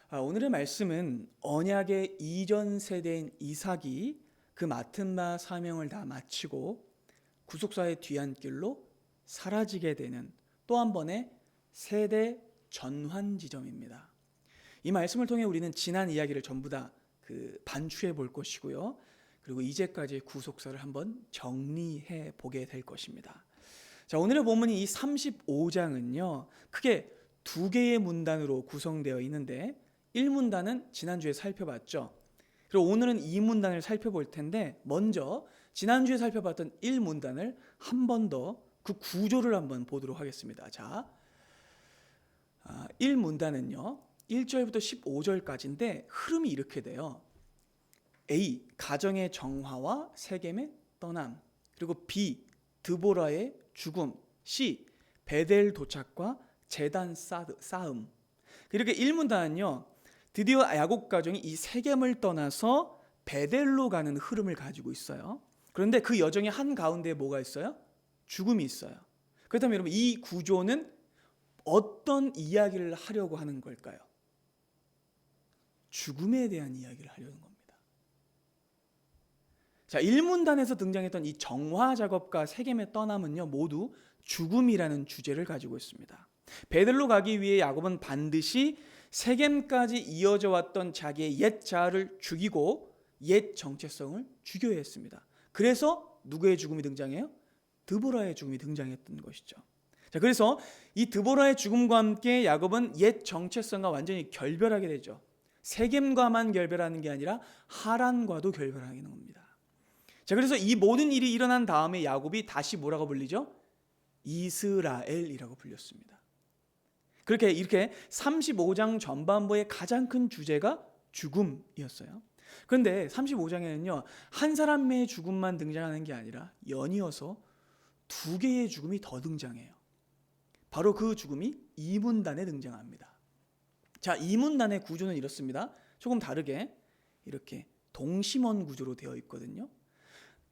오늘의 말씀은 언약의 이전 세대인 이삭이 그 맡은 바 사명을 다 마치고 구속사의 뒤안길로 사라지게 되는 또 한 번의 세대 전환 지점입니다. 이 말씀을 통해 우리는 지난 이야기를 전부 다 반추해 볼 것이고요. 그리고 이제까지의 구속사를 한번 정리해 보게 될 것입니다. 자, 오늘의 본문이 이 35장은요. 크게 두 개의 문단으로 구성되어 있는데 1문단은 지난주에 살펴봤죠. 그리고 오늘은 2문단을 살펴볼 텐데 먼저 지난주에 살펴봤던 1문단을 한 번 더 그 구조를 한번 보도록 하겠습니다. 자, 1문단은요. 1절부터 15절까지인데 흐름이 이렇게 돼요. A. 가정의 정화와 세겜의 떠남. 그리고 B. 드보라의 죽음. C. 베델 도착과 제단 쌓음. 이렇게 1문단은요. 드디어 야곱 가정이 이 세겜을 떠나서 베델로 가는 흐름을 가지고 있어요. 그런데 그 여정의 한 가운데에 뭐가 있어요? 죽음이 있어요. 그렇다면 여러분 이 구조는 어떤 이야기를 하려고 하는 걸까요? 죽음에 대한 이야기를 하려는 겁니다. 자, 1문단에서 등장했던 이 정화 작업과 세겜의 떠남은요, 모두 죽음이라는 주제를 가지고 있습니다. 베델로 가기 위해 야곱은 반드시 세겜까지 이어져 왔던 자기의 옛 자아를 죽이고 옛 정체성을 죽여야 했습니다. 그래서 누구의 죽음이 등장해요? 드보라의 죽음이 등장했던 것이죠. 자, 그래서 이 드보라의 죽음과 함께 야곱은 옛 정체성과 완전히 결별하게 되죠. 세겜과만 결별하는 게 아니라 하란과도 결별하게 되는 겁니다. 자, 그래서 이 모든 일이 일어난 다음에 야곱이 다시 뭐라고 불리죠? 이스라엘이라고 불렸습니다. 이렇게 35장 전반부의 가장 큰 주제가 죽음이었어요. 그런데 35장에는요, 한 사람의 죽음만 등장하는 게 아니라 연이어서 두 개의 죽음이 더 등장해요. 바로 그 죽음이 2문단에 등장합니다. 자, 2문단의 구조는 이렇습니다. 조금 다르게 이렇게 동심원 구조로 되어 있거든요.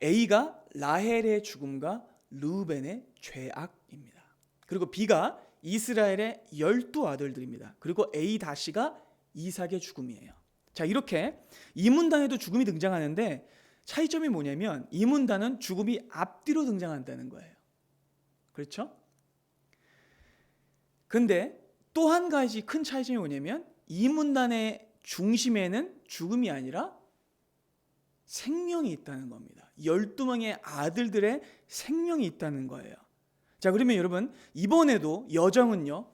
A가 라헬의 죽음과 르우벤의 죄악입니다. 그리고 B가 이스라엘의 12아들들입니다. 그리고 A-가 이삭의 죽음이에요. 자, 이렇게 2문단에도 죽음이 등장하는데 차이점이 뭐냐면 2문단은 죽음이 앞뒤로 등장한다는 거예요. 그렇죠? 근데 또 한 가지 큰 차이점이 뭐냐면 2문단의 중심에는 죽음이 아니라 생명이 있다는 겁니다. 12명의 아들들의 생명이 있다는 거예요. 자, 그러면 여러분 이번에도 여정은요,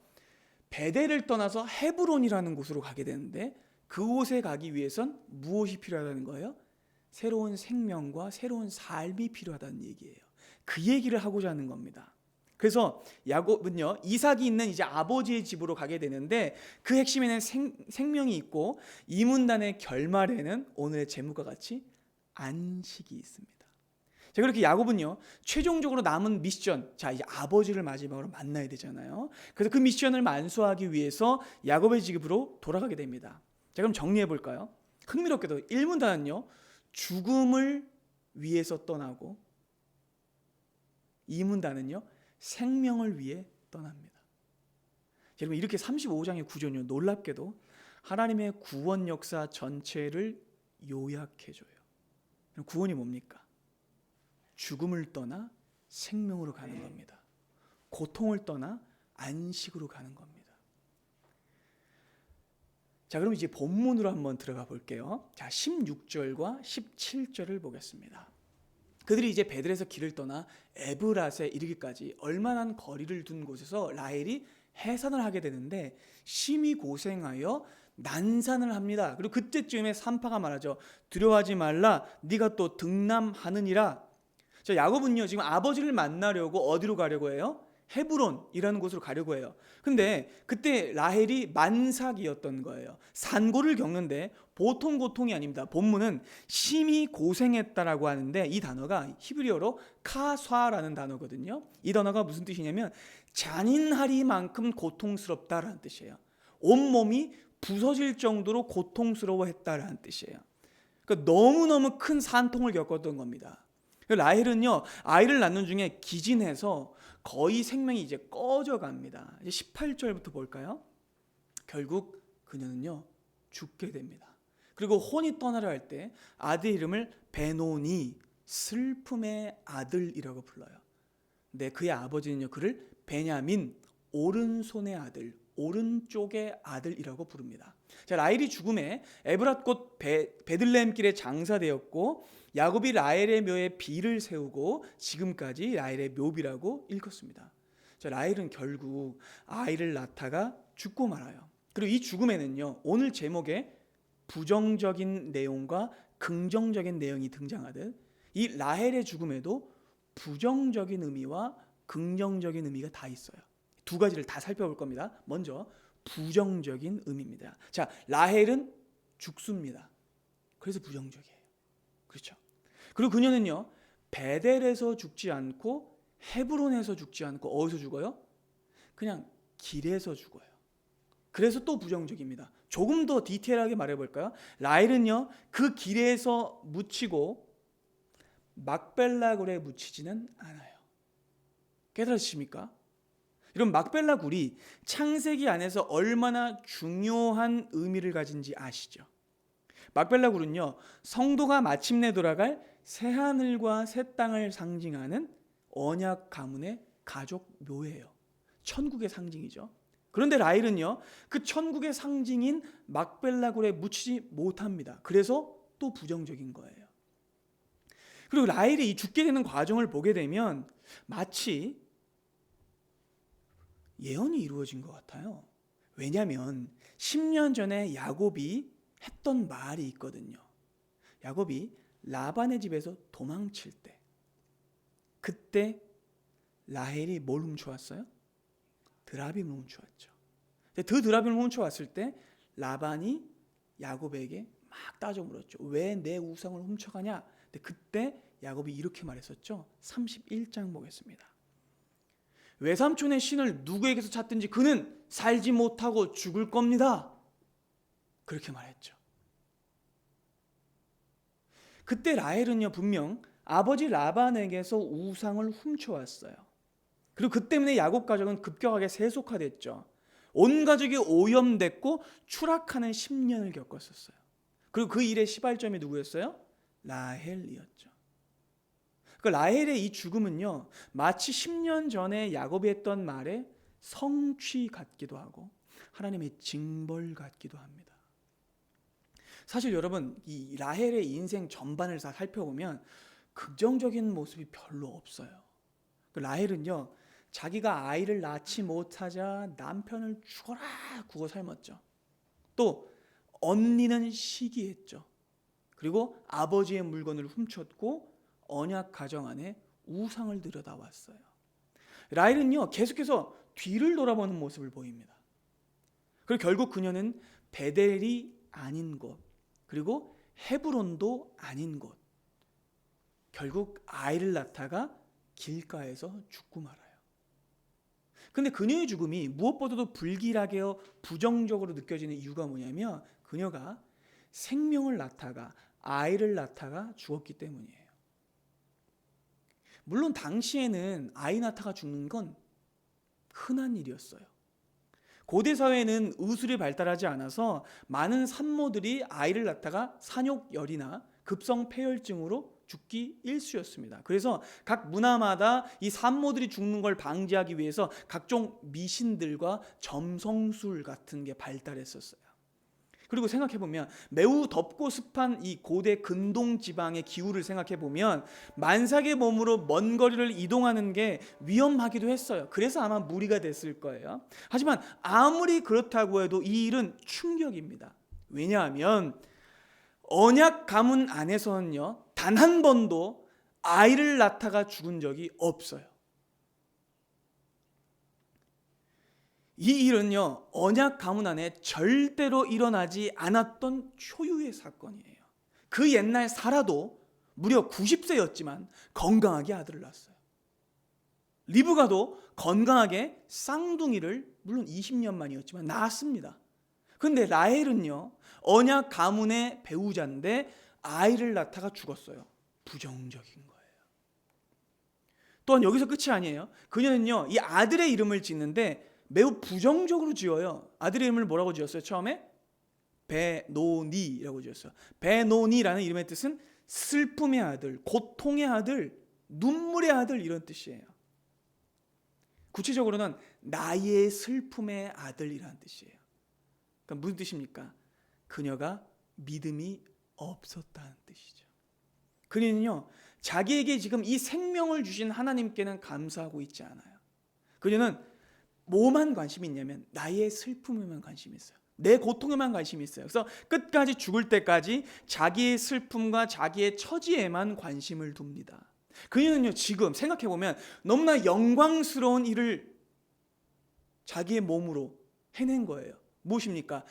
베델을 떠나서 헤브론이라는 곳으로 가게 되는데 그곳에 가기 위해선 무엇이 필요하다는 거예요? 새로운 생명과 새로운 삶이 필요하다는 얘기예요. 그 얘기를 하고자 하는 겁니다. 그래서 야곱은요, 이삭이 있는 이제 아버지의 집으로 가게 되는데 그 핵심에는 생명이 있고 이 문단의 결말에는 오늘의 제목과 같이 안식이 있습니다. 자, 그렇게 야곱은요, 최종적으로 남은 미션, 자, 이제 아버지를 마지막으로 만나야 되잖아요. 그래서 그 미션을 완수하기 위해서 야곱의 집으로 돌아가게 됩니다. 자, 그럼 정리해 볼까요? 흥미롭게도 1문단은요, 죽음을 위해서 떠나고 2문단은요, 생명을 위해 떠납니다. 여러분 이렇게 35장의 구조는요, 놀랍게도 하나님의 구원 역사 전체를 요약해줘요. 구원이 뭡니까? 죽음을 떠나 생명으로 가는 겁니다. 고통을 떠나 안식으로 가는 겁니다. 자, 그럼 이제 본문으로 한번 들어가 볼게요. 자, 16절과 17절을 보겠습니다. 그들이 이제 베델에서 길을 떠나 에브랏에 이르기까지 얼마나 거리를 둔 곳에서 라헬이 해산을 하게 되는데 심히 고생하여 난산을 합니다. 그리고 그때쯤에 산파가 말하죠. 두려워하지 말라, 네가 또 등남하느니라. 자, 야곱은요, 지금 아버지를 만나려고 어디로 가려고 해요? 헤브론이라는 곳으로 가려고 해요. 근데 그때 라헬이 만삭이었던 거예요. 산고를 겪는데 보통 고통이 아닙니다. 본문은 심히 고생했다라고 하는데 이 단어가 히브리어로 카쏴라는 단어거든요. 이 단어가 무슨 뜻이냐면 잔인하리만큼 고통스럽다라는 뜻이에요. 온몸이 부서질 정도로 고통스러워했다라는 뜻이에요. 그러니까 너무너무 큰 산통을 겪었던 겁니다. 라헬은요, 아이를 낳는 중에 기진해서 거의 생명이 이제 꺼져 갑니다. 이제 18절부터 볼까요? 결국 그녀는요, 죽게 됩니다. 그리고 혼이 떠나려 할 때 아들 이름을 베노니, 슬픔의 아들이라고 불러요. 네, 그의 아버지는요 그를 베냐민, 오른손의 아들, 오른쪽의 아들이라고 부릅니다. 자, 라헬이 죽음에 에브랏 곧 베들레헴길에 장사되었고 야곱이 라헬의 묘에 비를 세우고 지금까지 라헬의 묘비라고 일컫습니다. 자, 라헬은 결국 아이를 낳다가 죽고 말아요. 그리고 이 죽음에는요 오늘 제목에 부정적인 내용과 긍정적인 내용이 등장하듯 이 라헬의 죽음에도 부정적인 의미와 긍정적인 의미가 다 있어요. 두 가지를 다 살펴볼 겁니다. 먼저 부정적인 의미입니다. 자, 라헬은 죽습니다. 그래서 부정적이에요. 그렇죠? 그리고 그녀는요 베델에서 죽지 않고 헤브론에서 죽지 않고 어디서 죽어요? 그냥 길에서 죽어요. 그래서 또 부정적입니다. 조금 더 디테일하게 말해볼까요? 라헬은요 그 길에서 묻히고 막벨라 굴에 묻히지는 않아요. 깨달으십니까? 이런 막벨라 굴이 창세기 안에서 얼마나 중요한 의미를 가진지 아시죠? 막벨라 굴은요 성도가 마침내 돌아갈 새하늘과 새 땅을 상징하는 언약 가문의 가족 묘예요. 천국의 상징이죠. 그런데 라헬은요 그 천국의 상징인 막벨라 굴에 묻히지 못합니다. 그래서 또 부정적인 거예요. 그리고 라헬이 이 죽게 되는 과정을 보게 되면 마치 예언이 이루어진 것 같아요. 왜냐하면 10년 전에 야곱이 했던 말이 있거든요. 야곱이 라반의 집에서 도망칠 때 그때 라헬이 뭘 훔쳐왔어요? 드라빔을 훔쳐왔죠. 그 드라빔을 훔쳐왔을 때 라반이 야곱에게 막 따져 물었죠. 왜 내 우상을 훔쳐가냐? 근데 그때 야곱이 이렇게 말했었죠. 31장 보겠습니다. 외삼촌의 신을 누구에게서 찾든지 그는 살지 못하고 죽을 겁니다. 그렇게 말했죠. 그때 라헬은요 분명 아버지 라반에게서 우상을 훔쳐왔어요. 그리고 그 때문에 야곱 가족은 급격하게 세속화됐죠. 온 가족이 오염됐고 추락하는 10년을 겪었었어요. 그리고 그 일의 시발점이 누구였어요? 라헬이었죠. 그 라헬의 이 죽음은요 마치 10년 전에 야곱이 했던 말의 성취 같기도 하고 하나님의 징벌 같기도 합니다. 사실 여러분 이 라헬의 인생 전반을 다 살펴보면 긍정적인 모습이 별로 없어요. 그 라헬은요 자기가 아이를 낳지 못하자 남편을 죽어라 구워 삶았죠. 또 언니는 시기했죠. 그리고 아버지의 물건을 훔쳤고 언약 가정 안에 우상을 들여다왔어요. 라헬은요 계속해서 뒤를 돌아보는 모습을 보입니다. 그리고 결국 그녀는 베델이 아닌 곳 그리고 헤브론도 아닌 곳 결국 아이를 낳다가 길가에서 죽고 말아요. 근데 그녀의 죽음이 무엇보다도 불길하게 부정적으로 느껴지는 이유가 뭐냐면 그녀가 생명을 낳다가 아이를 낳다가 죽었기 때문이에요. 물론 당시에는 아이 낳다가 죽는 건 흔한 일이었어요. 고대 사회는 의술이 발달하지 않아서 많은 산모들이 아이를 낳다가 산욕열이나 급성 폐혈증으로 죽기 일쑤였습니다. 그래서 각 문화마다 이 산모들이 죽는 걸 방지하기 위해서 각종 미신들과 점성술 같은 게 발달했었어요. 그리고 생각해보면 매우 덥고 습한 이 고대 근동 지방의 기후를 생각해보면 만삭의 몸으로 먼 거리를 이동하는 게 위험하기도 했어요. 그래서 아마 무리가 됐을 거예요. 하지만 아무리 그렇다고 해도 이 일은 충격입니다. 왜냐하면 언약 가문 안에서는요 단 한 번도 아이를 낳다가 죽은 적이 없어요. 이 일은요 언약 가문 안에 절대로 일어나지 않았던 초유의 사건이에요. 그 옛날 사라도 무려 90세였지만 건강하게 아들을 낳았어요. 리브가도 건강하게 쌍둥이를 물론 20년 만이었지만 낳았습니다. 그런데 라헬은요 언약 가문의 배우자인데 아이를 낳다가 죽었어요. 부정적인 거예요. 또한 여기서 끝이 아니에요. 그녀는요 이 아들의 이름을 짓는데 매우 부정적으로 지어요. 아들의 이름을 뭐라고 지었어요? 처음에 베노니라고 지었어요. 베노니라는 이름의 뜻은 슬픔의 아들, 고통의 아들, 눈물의 아들 이런 뜻이에요. 구체적으로는 나의 슬픔의 아들이라는 뜻이에요. 그러니까 무슨 뜻입니까? 그녀가 믿음이 없었다는 뜻이죠. 그녀는요, 자기에게 지금 이 생명을 주신 하나님께는 감사하고 있지 않아요. 그녀는 뭐만 관심이 있냐면 나의 슬픔에만 관심이 있어요. 내 고통에만 관심이 있어요. 그래서 끝까지 죽을 때까지 자기의 슬픔과 자기의 처지에만 관심을 둡니다. 그녀는요, 지금 생각해보면 너무나 영광스러운 일을 자기의 몸으로 해낸 거예요. 무엇입니까?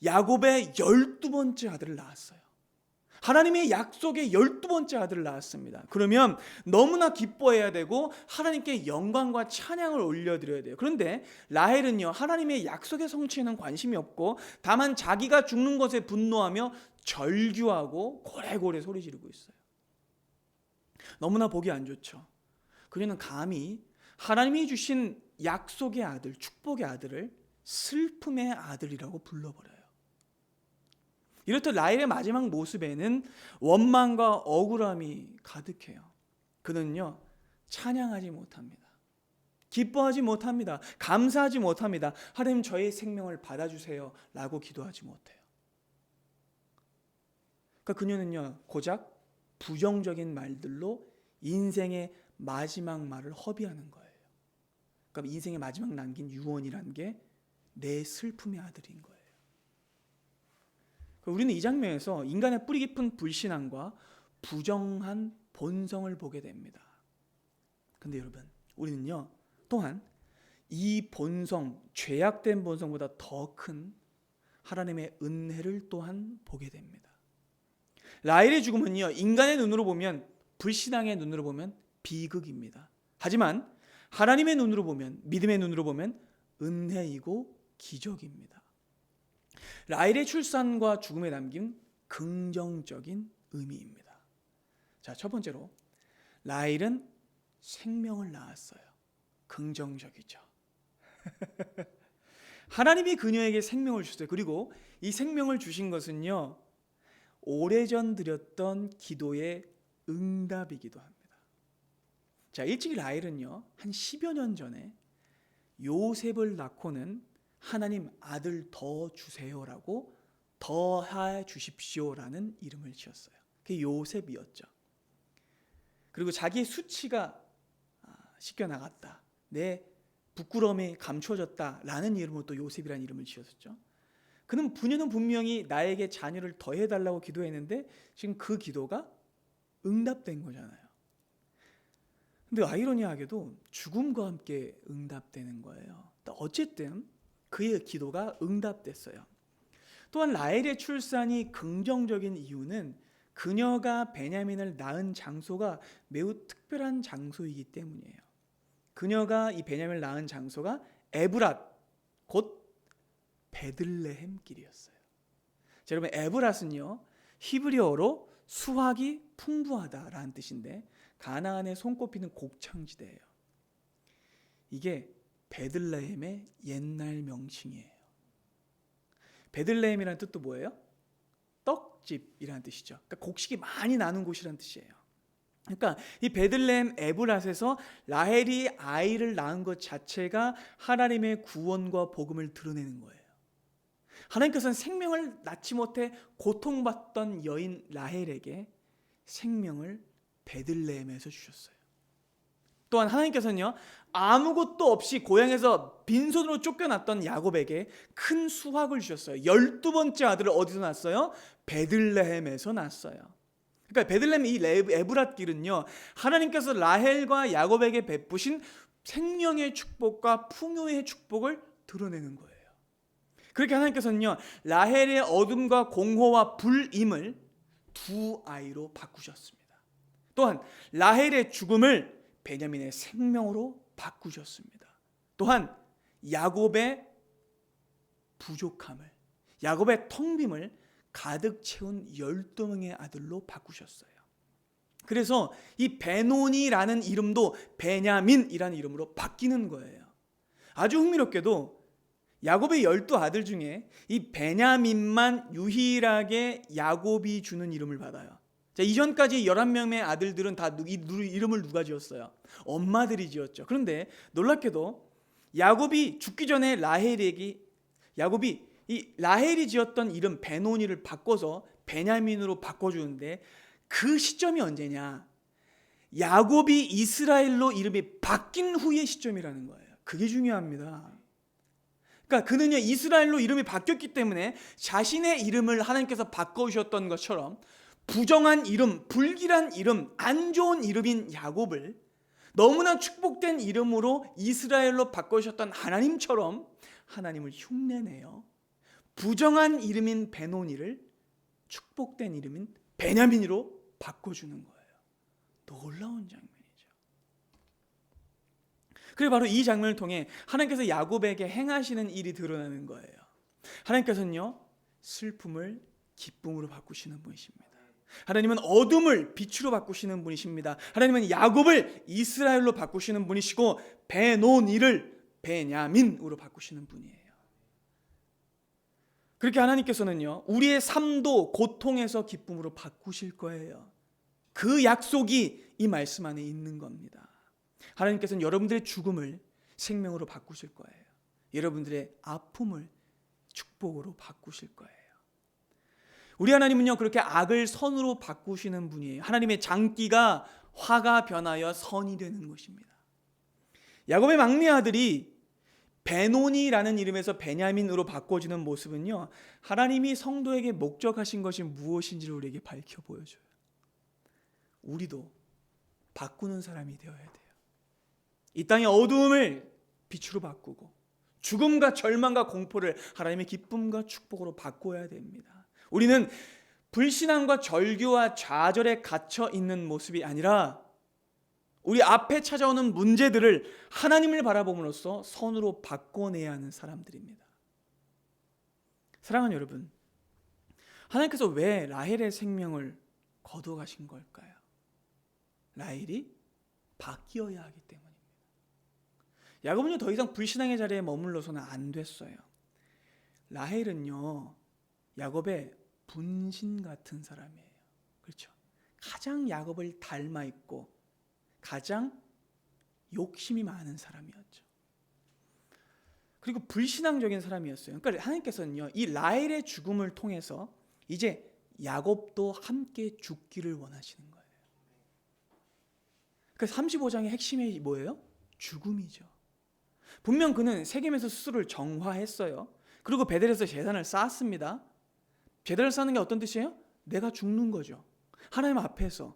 야곱의 12번째 아들을 낳았어요. 하나님의 약속의 12번째 아들을 낳았습니다. 그러면 너무나 기뻐해야 되고 하나님께 영광과 찬양을 올려드려야 돼요. 그런데 라헬은요, 하나님의 약속의 성취에는 관심이 없고 다만 자기가 죽는 것에 분노하며 절규하고 고래고래 소리 지르고 있어요. 너무나 보기 안 좋죠. 그녀는 감히 하나님이 주신 약속의 아들, 축복의 아들을 슬픔의 아들이라고 불러버려요. 이렇듯 라헬의 마지막 모습에는 원망과 억울함이 가득해요. 그는요, 찬양하지 못합니다. 기뻐하지 못합니다. 감사하지 못합니다. 하나님, 저의 생명을 받아주세요 라고 기도하지 못해요. 그러니까 그녀는요, 고작 부정적인 말들로 인생의 마지막 말을 허비하는 거예요. 그러니까 인생의 마지막 남긴 유언이라는 게 내 슬픔의 아들인 거예요. 우리는 이 장면에서 인간의 뿌리 깊은 불신앙과 부정한 본성을 보게 됩니다. 그런데 여러분, 우리는요, 또한 이 본성, 죄악된 본성보다 더 큰 하나님의 은혜를 또한 보게 됩니다. 라헬의 죽음은요, 인간의 눈으로 보면, 불신앙의 눈으로 보면 비극입니다. 하지만 하나님의 눈으로 보면, 믿음의 눈으로 보면 은혜이고 기적입니다. 라헬의 출산과 죽음에 담긴 긍정적인 의미입니다. 자, 첫 번째로 라헬은 생명을 낳았어요. 긍정적이죠. 하나님이 그녀에게 생명을 주셨어요. 그리고 이 생명을 주신 것은요, 오래전 드렸던 기도의 응답이기도 합니다. 자, 일찍이 라헬은요, 한 10여 년 전에 요셉을 낳고는 하나님, 아들 더 주세요라고 더해 주십시오라는 이름을 지었어요. 그게 요셉이었죠. 그리고 자기의 수치가 씻겨나갔다, 내 부끄러움이 감춰졌다라는 이름으로 또 요셉이라는 이름을 지었었죠. 그는 분명히 나에게 자녀를 더해달라고 기도했는데 지금 그 기도가 응답된 거잖아요. 근데 아이러니하게도 죽음과 함께 응답되는 거예요. 어쨌든 그의 기도가 응답됐어요. 또한 라헬의 출산이 긍정적인 이유는 그녀가 베냐민을 낳은 장소가 매우 특별한 장소이기 때문이에요. 그녀가 이 베냐민을 낳은 장소가 에브랏, 곧 베들레헴 길이었어요. 자, 여러분, 에브랏은요, 히브리어로 수확이 풍부하다라는 뜻인데 가나안에 손꼽히는 곡창지대예요. 이게 베들레헴의 옛날 명칭이에요. 베들레헴이라는 뜻도 뭐예요? 떡집이라는 뜻이죠. 그러니까 곡식이 많이 나는 곳이라는 뜻이에요. 그러니까 이 베들레헴 에브랏에서 라헬이 아이를 낳은 것 자체가 하나님의 구원과 복음을 드러내는 거예요. 하나님께서는 생명을 낳지 못해 고통받던 여인 라헬에게 생명을 베들레헴에서 주셨어요. 또한 하나님께서는요, 아무것도 없이 고향에서 빈손으로 쫓겨났던 야곱에게 큰 수확을 주셨어요. 12번째 아들을 어디서 낳았어요? 베들레헴에서 낳았어요. 그러니까 베들레헴 이 에브랏 길은요, 하나님께서 라헬과 야곱에게 베푸신 생명의 축복과 풍요의 축복을 드러내는 거예요. 그렇게 하나님께서는요, 라헬의 어둠과 공허와 불임을 두 아이로 바꾸셨습니다. 또한 라헬의 죽음을 베냐민의 생명으로 바꾸셨습니다. 또한 야곱의 부족함을, 야곱의 텅 빔을 가득 채운 12명의 아들로 바꾸셨어요. 그래서 이 베노니라는 이름도 베냐민이라는 이름으로 바뀌는 거예요. 아주 흥미롭게도 야곱의 12아들 중에 이 베냐민만 유일하게 야곱이 주는 이름을 받아요. 자, 이전까지 11명의 아들들은 다 이 이름을 누가 지었어요? 엄마들이 지었죠. 그런데 놀랍게도 야곱이 죽기 전에 야곱이 이 라헬이 지었던 이름 베노니를 바꿔서 베냐민으로 바꿔주는데 그 시점이 언제냐? 야곱이 이스라엘로 이름이 바뀐 후의 시점이라는 거예요. 그게 중요합니다. 그러니까 그는요, 이스라엘로 이름이 바뀌었기 때문에 자신의 이름을 하나님께서 바꿔주셨던 것처럼 부정한 이름, 불길한 이름, 안 좋은 이름인 야곱을 너무나 축복된 이름으로 이스라엘로 바꿔주셨던 하나님처럼 하나님을 흉내내요. 부정한 이름인 베노니를 축복된 이름인 베냐민으로 바꿔주는 거예요. 놀라운 장면이죠. 그리고 바로 이 장면을 통해 하나님께서 야곱에게 행하시는 일이 드러나는 거예요. 하나님께서는요, 슬픔을 기쁨으로 바꾸시는 분이십니다. 하나님은 어둠을 빛으로 바꾸시는 분이십니다. 하나님은 야곱을 이스라엘로 바꾸시는 분이시고 베노니를 베냐민으로 바꾸시는 분이에요. 그렇게 하나님께서는요, 우리의 삶도 고통에서 기쁨으로 바꾸실 거예요. 그 약속이 이 말씀 안에 있는 겁니다. 하나님께서는 여러분들의 죽음을 생명으로 바꾸실 거예요. 여러분들의 아픔을 축복으로 바꾸실 거예요. 우리 하나님은요, 그렇게 악을 선으로 바꾸시는 분이에요. 하나님의 장기가 화가 변하여 선이 되는 것입니다. 야곱의 막내 아들이 베노니라는 이름에서 베냐민으로 바꿔지는 모습은요, 하나님이 성도에게 목적하신 것이 무엇인지를 우리에게 밝혀 보여줘요. 우리도 바꾸는 사람이 되어야 돼요. 이 땅의 어두움을 빛으로 바꾸고 죽음과 절망과 공포를 하나님의 기쁨과 축복으로 바꿔야 됩니다. 우리는 불신앙과 절규와 좌절에 갇혀 있는 모습이 아니라 우리 앞에 찾아오는 문제들을 하나님을 바라봄으로써 선으로 바꿔내야 하는 사람들입니다. 사랑하는 여러분, 하나님께서 왜 라헬의 생명을 거둬가신 걸까요? 라헬이 바뀌어야 하기 때문입니다. 야곱은요, 더 이상 불신앙의 자리에 머물러서는 안 됐어요. 라헬은요, 야곱의 분신 같은 사람이에요. 그렇죠? 가장 야곱을 닮아 있고 가장 욕심이 많은 사람이었죠. 그리고 불신앙적인 사람이었어요. 그러니까 하나님께서는요, 이 라헬의 죽음을 통해서 이제 야곱도 함께 죽기를 원하시는 거예요. 그러니까 35장의 핵심이 뭐예요? 죽음이죠. 분명 그는 세겜에서 스스로를 정화했어요. 그리고 베델에서 제단을 쌓았습니다. 제단을 쌓는 게 어떤 뜻이에요? 내가 죽는 거죠. 하나님 앞에서.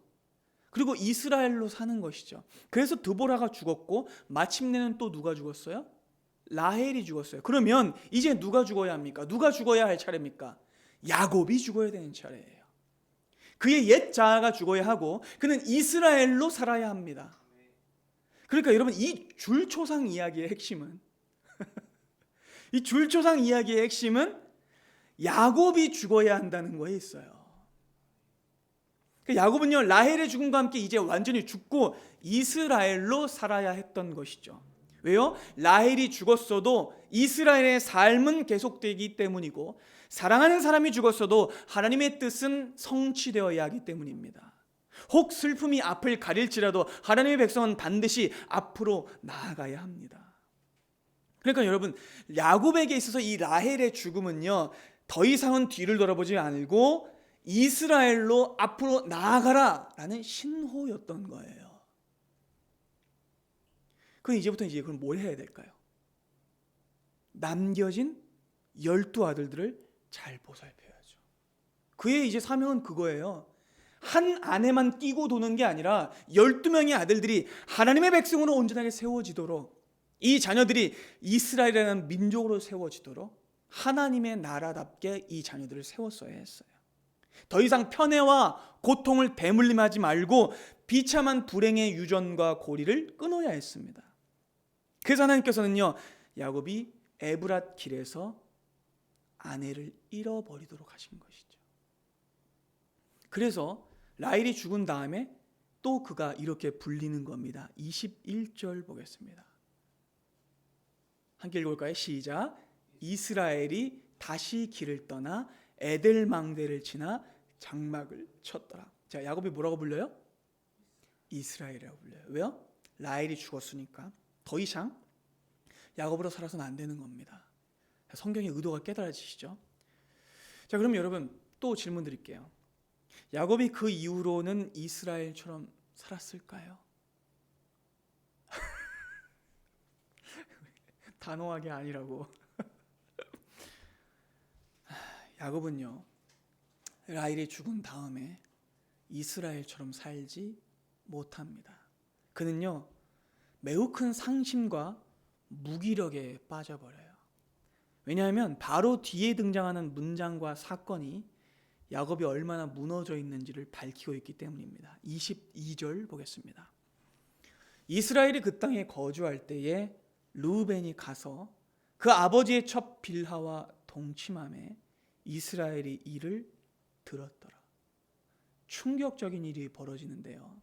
그리고 이스라엘로 사는 것이죠. 그래서 드보라가 죽었고 마침내는 또 누가 죽었어요? 라헬이 죽었어요. 그러면 이제 누가 죽어야 합니까? 누가 죽어야 할 차례입니까? 야곱이 죽어야 되는 차례예요. 그의 옛 자아가 죽어야 하고 그는 이스라엘로 살아야 합니다. 그러니까 여러분, 이 줄초상 이야기의 핵심은 이 줄초상 이야기의 핵심은 야곱이 죽어야 한다는 거에 있어요. 야곱은요, 라헬의 죽음과 함께 이제 완전히 죽고 이스라엘로 살아야 했던 것이죠. 왜요? 라헬이 죽었어도 이스라엘의 삶은 계속되기 때문이고 사랑하는 사람이 죽었어도 하나님의 뜻은 성취되어야 하기 때문입니다. 혹 슬픔이 앞을 가릴지라도 하나님의 백성은 반드시 앞으로 나아가야 합니다. 그러니까 여러분, 야곱에게 있어서 이 라헬의 죽음은요, 더 이상은 뒤를 돌아보지 않고 이스라엘로 앞으로 나아가라 라는 신호였던 거예요. 그럼 이제부터 그럼 뭘 해야 될까요? 남겨진 12아들들을 잘 보살펴야죠. 그의 이제 사명은 그거예요. 한 아내만 끼고 도는 게 아니라 12명의 아들들이 하나님의 백성으로 온전하게 세워지도록, 이 자녀들이 이스라엘이라는 민족으로 세워지도록 하나님의 나라답게 이 자녀들을 세웠어야 했어요. 더 이상 편애와 고통을 대물림하지 말고 비참한 불행의 유전과 고리를 끊어야 했습니다. 그래서 하나님께서는요, 야곱이 에브랏 길에서 아내를 잃어버리도록 하신 것이죠. 그래서 라헬이 죽은 다음에 또 그가 이렇게 불리는 겁니다. 21절 보겠습니다. 함께 읽어볼까요? 시작. 이스라엘이 다시 길을 떠나 에델망대를 지나 장막을 쳤더라. 자, 야곱이 뭐라고 불려요? 이스라엘이라고 불려요. 왜요? 라헬이 죽었으니까 더 이상 야곱으로 살아서는 안 되는 겁니다. 성경의 의도가 깨달아지시죠? 자, 그럼 여러분 또 질문 드릴게요. 야곱이 그 이후로는 이스라엘처럼 살았을까요? 단호하게 아니라고. 야곱은요, 라헬이 죽은 다음에 이스라엘처럼 살지 못합니다. 그는요, 매우 큰 상심과 무기력에 빠져버려요. 왜냐하면 바로 뒤에 등장하는 문장과 사건이 야곱이 얼마나 무너져 있는지를 밝히고 있기 때문입니다. 22절 보겠습니다. 이스라엘이 그 땅에 거주할 때에 르우벤이 가서 그 아버지의 첩 빌하와 동침함에 이스라엘이 이를 들었더라. 충격적인 일이 벌어지는데요.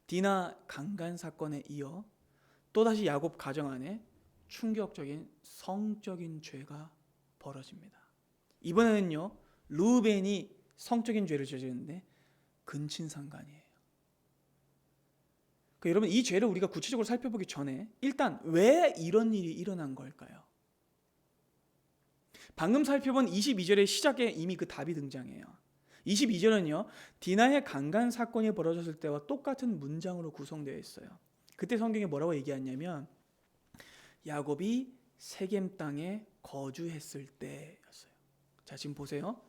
디나 강간 사건에 이어 또다시 야곱 가정 안에 충격적인 성적인 죄가 벌어집니다. 이번에는요, 르우벤이 성적인 죄를 저지르는데 근친상간이에요. 여러분, 이 죄를 우리가 구체적으로 살펴보기 전에 일단 왜 이런 일이 일어난 걸까요? 방금 살펴본 22절의 시작에 이미 그 답이 등장해요. 22절은요, 디나의 강간 사건이 벌어졌을 때와 똑같은 문장으로 구성되어 있어요. 그때 성경에 뭐라고 얘기하냐면 야곱이 세겜 땅에 거주했을 때였어요. 자, 지금 보세요.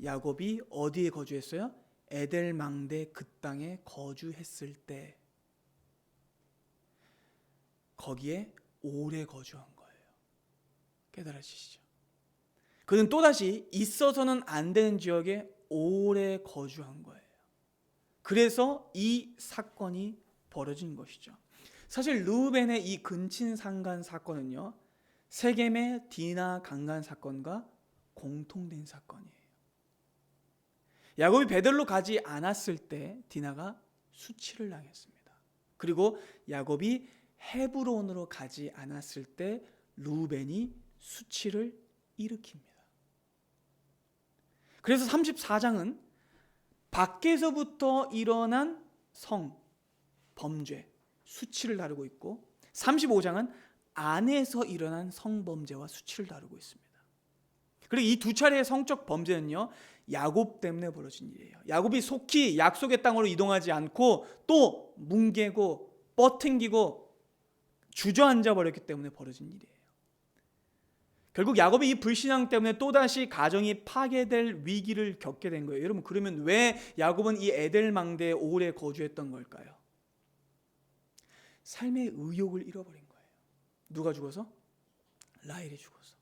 야곱이 어디에 거주했어요? 에델망대 그 땅에 거주했을 때. 거기에 오래 거주한 거예요. 깨달아지시죠? 그는 또다시 있어서는 안 되는 지역에 오래 거주한 거예요. 그래서 이 사건이 벌어진 것이죠. 사실 르우벤의 이 근친상간 사건은요, 세겜의 디나 강간 사건과 공통된 사건이에요. 야곱이 베들로 가지 않았을 때 디나가 수치를 당했습니다. 그리고 야곱이 헤브론으로 가지 않았을 때 르우벤이 수치를 일으킵니다. 그래서 34장은 밖에서부터 일어난 범죄, 수치를 다루고 있고 35장은 안에서 일어난 성범죄와 수치를 다루고 있습니다. 그리고 이 두 차례의 성적 범죄는요, 야곱 때문에 벌어진 일이에요. 야곱이 속히 약속의 땅으로 이동하지 않고 또 뭉개고 뻗팅기고 주저앉아 버렸기 때문에 벌어진 일이에요. 결국 야곱이 이 불신앙 때문에 또다시 가정이 파괴될 위기를 겪게 된 거예요. 여러분, 그러면 왜 야곱은 이 에델망대에 오래 거주했던 걸까요? 삶의 의욕을 잃어버린 거예요. 누가 죽어서? 라헬이 죽어서.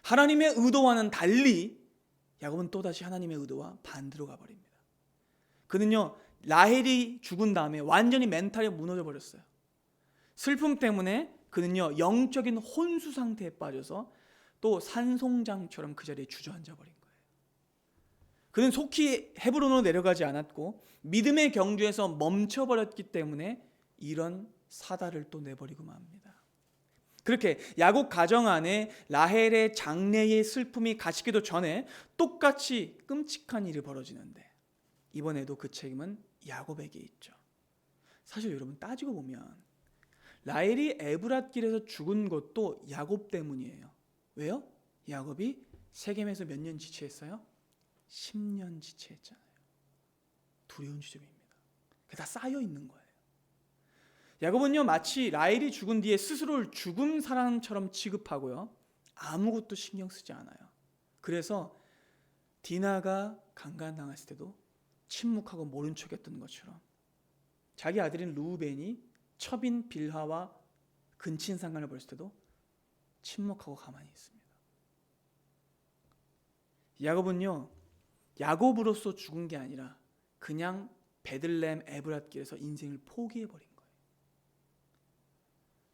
하나님의 의도와는 달리 야곱은 또다시 하나님의 의도와 반대로 가버립니다. 그는요, 라헬이 죽은 다음에 완전히 멘탈이 무너져 버렸어요. 슬픔 때문에 그는요, 영적인 혼수 상태에 빠져서 또 산송장처럼 그 자리에 주저앉아 버린 거예요. 그는 속히 헤브론으로 내려가지 않았고 믿음의 경주에서 멈춰버렸기 때문에 이런 사달을 또 내버리고 맙니다. 그렇게 야곱 가정 안에 라헬의 장래의 슬픔이 갇히기도 전에 똑같이 끔찍한 일이 벌어지는데 이번에도 그 책임은 야곱에게 있죠. 사실 여러분, 따지고 보면 라헬이 에브랏길에서 죽은 것도 야곱 때문이에요. 왜요? 야곱이 세겜에서 몇 년 지체했어요? 10년 지체했잖아요. 두려운 지점입니다. 그게 다 쌓여 있는 거예요. 야곱은요, 마치 라헬이 죽은 뒤에 스스로를 죽은 사람처럼 취급하고요, 아무것도 신경 쓰지 않아요. 그래서 디나가 강간당했을 때도 침묵하고 모른 척했던 것처럼 자기 아들인 르우벤이 첩인 빌하와 근친상간을 벌였을 때도 침묵하고 가만히 있습니다. 야곱은요, 야곱으로서 죽은 게 아니라 그냥 베들레헴 에브랏길에서 인생을 포기해버린 거예요.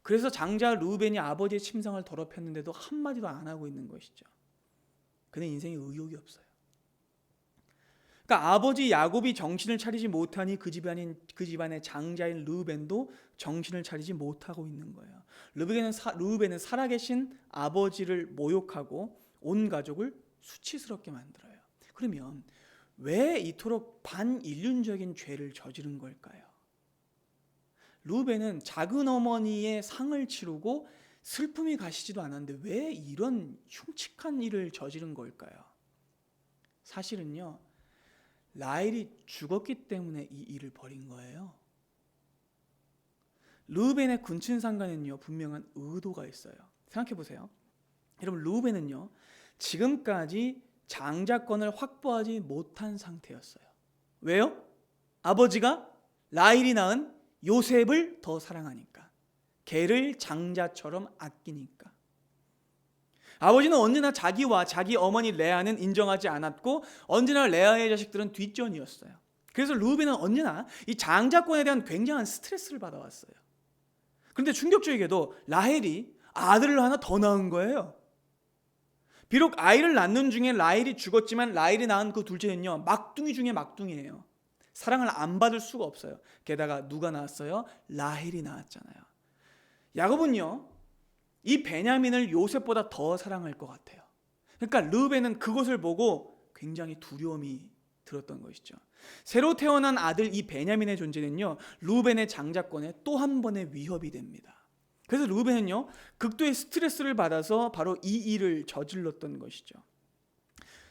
그래서 장자 르우벤이 아버지의 침상을 더럽혔는데도 한마디도 안 하고 있는 것이죠. 그는 인생에 의욕이 없어요. 그러니까 아버지 야곱이 정신을 차리지 못하니 그 집안의 장자인 르우벤도 정신을 차리지 못하고 있는 거예요. 르우벤은 살아계신 아버지를 모욕하고 온 가족을 수치스럽게 만들어요. 그러면 왜 이토록 반인륜적인 죄를 저지른 걸까요? 르우벤은 작은 어머니의 상을 치르고 슬픔이 가시지도 않았는데 왜 이런 흉측한 일을 저지른 걸까요? 사실은요, 라헬이 죽었기 때문에 이 일을 벌인 거예요. 르우벤의 군친상간에는요, 분명한 의도가 있어요. 생각해 보세요. 여러분, 르우벤은요, 지금까지 장자권을 확보하지 못한 상태였어요. 왜요? 아버지가 라헬이 낳은 요셉을 더 사랑하니까, 걔를 장자처럼 아끼니까. 아버지는 언제나 자기와 자기 어머니 레아는 인정하지 않았고 언제나 레아의 자식들은 뒷전이었어요. 그래서 르우벤은 언제나 이 장자권에 대한 굉장한 스트레스를 받아왔어요. 그런데 충격적이게도 라헬이 아들을 하나 더 낳은 거예요. 비록 아이를 낳는 중에 라헬이 죽었지만 라헬이 낳은 그 둘째는요, 막둥이 중에 막둥이에요. 사랑을 안 받을 수가 없어요. 게다가 누가 낳았어요? 라헬이 낳았잖아요. 야곱은요, 이 베냐민을 요셉보다 더 사랑할 것 같아요. 그러니까 르우벤은 그것을 보고 굉장히 두려움이 들었던 것이죠. 새로 태어난 아들 이 베냐민의 존재는요, 르우벤의 장자권에 또 한 번의 위협이 됩니다. 그래서 르우벤은요, 극도의 스트레스를 받아서 바로 이 일을 저질렀던 것이죠.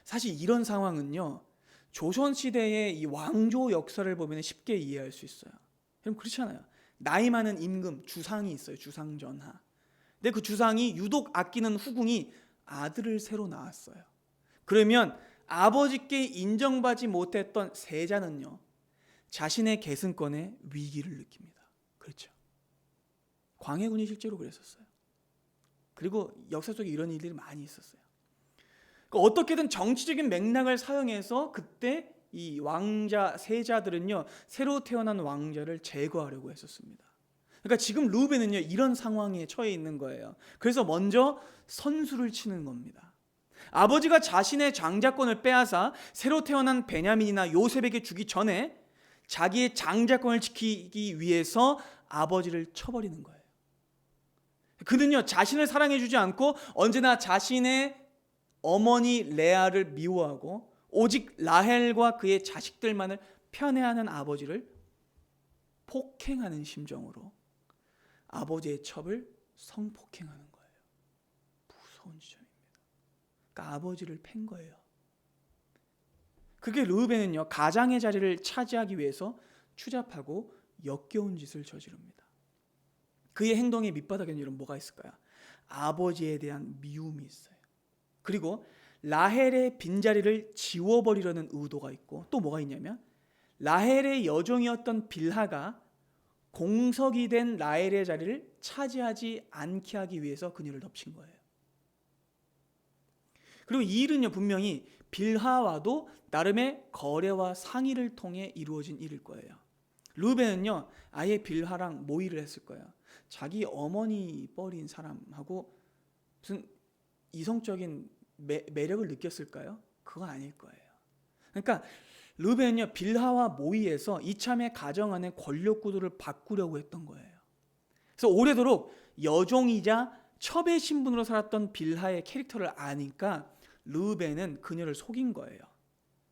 사실 이런 상황은요, 조선시대의 이 왕조 역사를 보면 쉽게 이해할 수 있어요. 그럼 그렇잖아요. 나이 많은 임금, 주상이 있어요. 주상전하. 근데 그 주상이 유독 아끼는 후궁이 아들을 새로 낳았어요. 그러면 아버지께 인정받지 못했던 세자는요, 자신의 계승권에 위기를 느낍니다. 그렇죠. 광해군이 실제로 그랬었어요. 그리고 역사 속에 이런 일들이 많이 있었어요. 그러니까 어떻게든 정치적인 맥락을 사용해서 그때 이 왕자 세자들은요, 새로 태어난 왕자를 제거하려고 했었습니다. 그러니까 지금 르우벤은요, 이런 상황에 처해 있는 거예요. 그래서 먼저 선수를 치는 겁니다. 아버지가 자신의 장자권을 빼앗아 새로 태어난 베냐민이나 요셉에게 주기 전에 자기의 장자권을 지키기 위해서 아버지를 쳐버리는 거예요. 그는요, 자신을 사랑해주지 않고 언제나 자신의 어머니 레아를 미워하고 오직 라헬과 그의 자식들만을 편애하는 아버지를 폭행하는 심정으로 아버지의 첩을 성폭행하는 거예요. 무서운 지점입니다. 그러니까 아버지를 팬 거예요. 그게 르우벤은요, 가장의 자리를 차지하기 위해서 추잡하고 역겨운 짓을 저지릅니다. 그의 행동의 밑바닥에는 이런 뭐가 있을까요? 아버지에 대한 미움이 있어요. 그리고 라헬의 빈자리를 지워버리려는 의도가 있고, 또 뭐가 있냐면 라헬의 여종이었던 빌하가 공석이 된 라헬의 자리를 차지하지 않게 하기 위해서 그녀를 덮친 거예요. 그리고 이 일은요, 분명히 빌하와도 나름의 거래와 상의를 통해 이루어진 일일 거예요. 르우벤은요, 아예 빌하랑 모의를 했을 거예요. 자기 어머니 뻘인 사람하고 무슨 이성적인 매력을 느꼈을까요? 그건 아닐 거예요. 그러니까 르우벤은요, 빌하와 모의해서 이참에 가정 안의 권력 구도를 바꾸려고 했던 거예요. 그래서 오래도록 여종이자 첩의 신분으로 살았던 빌하의 캐릭터를 아니까 르우벤은 그녀를 속인 거예요.